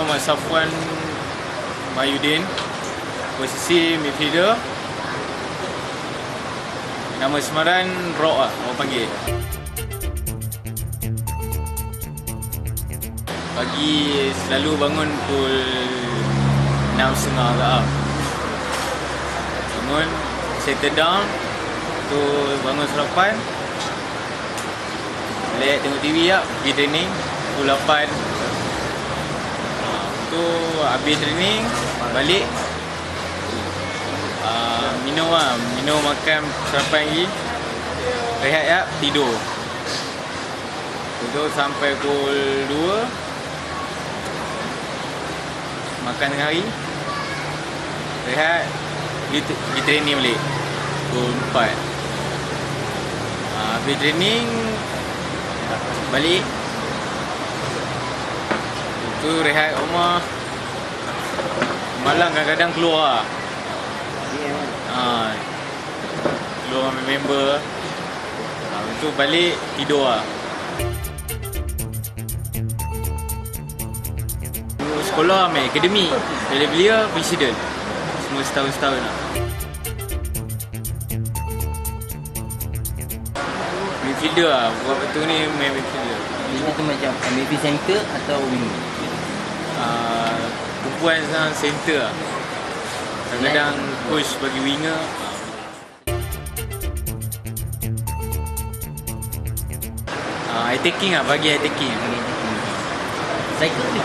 Muhammad Safwan Mahyudin, posisi midfielder. Nama samaran Rock lah, orang panggil. Pagi selalu bangun pukul 6.30 agak. Bangun, settle down, tu bangun sarapan, balik tengok TV lah, pergi training pukul 8. Tu habis training, balik, minum makan sarapan lagi, rehat ya, tidur. Tidur sampai pukul 2, makan tengah hari, rehat, pergi training balik pukul 4. Habis training, balik, tu rehat rumah. Malam kadang-kadang keluar. Keluar dengan member. Tu balik tidur lah. Sekolah main akademi. Belia presiden. Semua setahun-setahun lah. Midfielder lah. Buat betul ni main midfielder. Ini tu macam midfield center atau wing? Tumpuan sang center lah. Kadang-kadang push bagi winger. Attacking lah, bagi attacking. Cycle ni?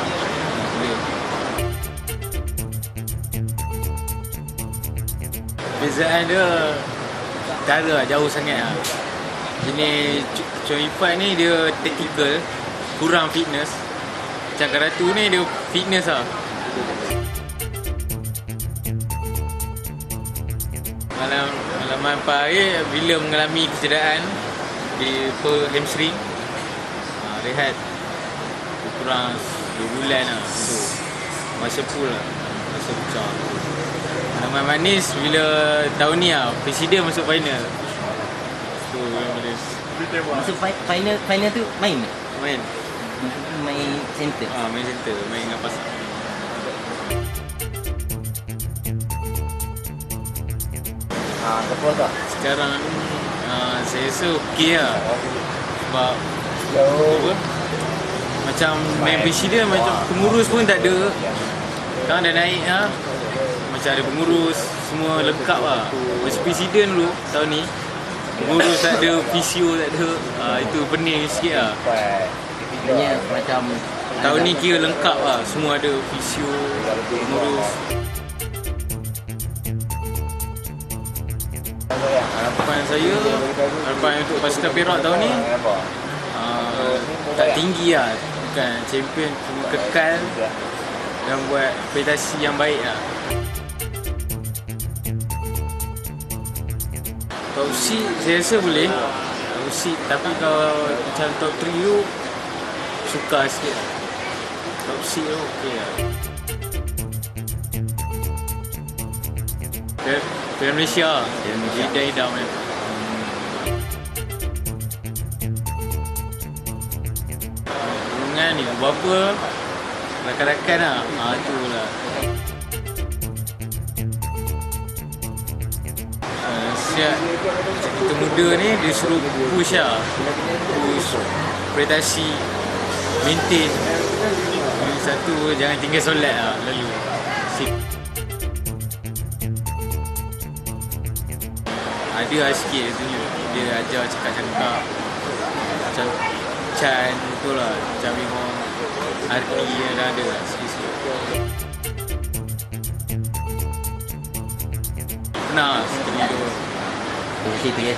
Boleh. Perbezaan dia cara lah, jauh sangat lah. Jenis Chong Ifat ni dia tactical, kurang fitness. Macam Karatu ni dia fitness lah. Malaman 4 hari bila mengalami kecederaan di hamstring, rehat kurang 2 bulan lah. Tu masa full lah, masa pecah. Malaman manis bila tahun ni lah, presiden masuk final. Tu yang manis. Masuk final tu main? Main Center? Main center, main dengan pasang. Kepuas tak? Sekarang saya rasa okey lah. Sebab apa, macam main presiden, macam pengurus pun tak ada. Sekarang dah naik lah, macam ada pengurus, semua lengkap lah. Masa presiden dulu tahun ni, pengurus tak ada, fisio tak ada. Itu pening sikit lah. Sebenarnya macam tahun ni kira lengkap lah, semua ada fisio, pengurus. Harapan untuk pasukan Perak tahun ni tak tinggi lah, bukan champion, cuma kekal dan buat prestasi yang baik lah. Top seed saya rasa boleh, top seed, tapi kalau macam top 3 tu suka sikit lah. Top seed tu okey lah. Piala Malaysia, idam kan. Perungan ni berapa rakan-rakan lah. Tu lah. Siap kita muda ni dia suruh push lah. Push prestasi, maintain. Satu, jangan tinggal solat lah lalu. Ada lah sikit tu, dia ajar cakap-cakap macam Chan tu lah, macam memang arti yang ada lah sikit-sikit. Pernah sekali tu. Situ ya.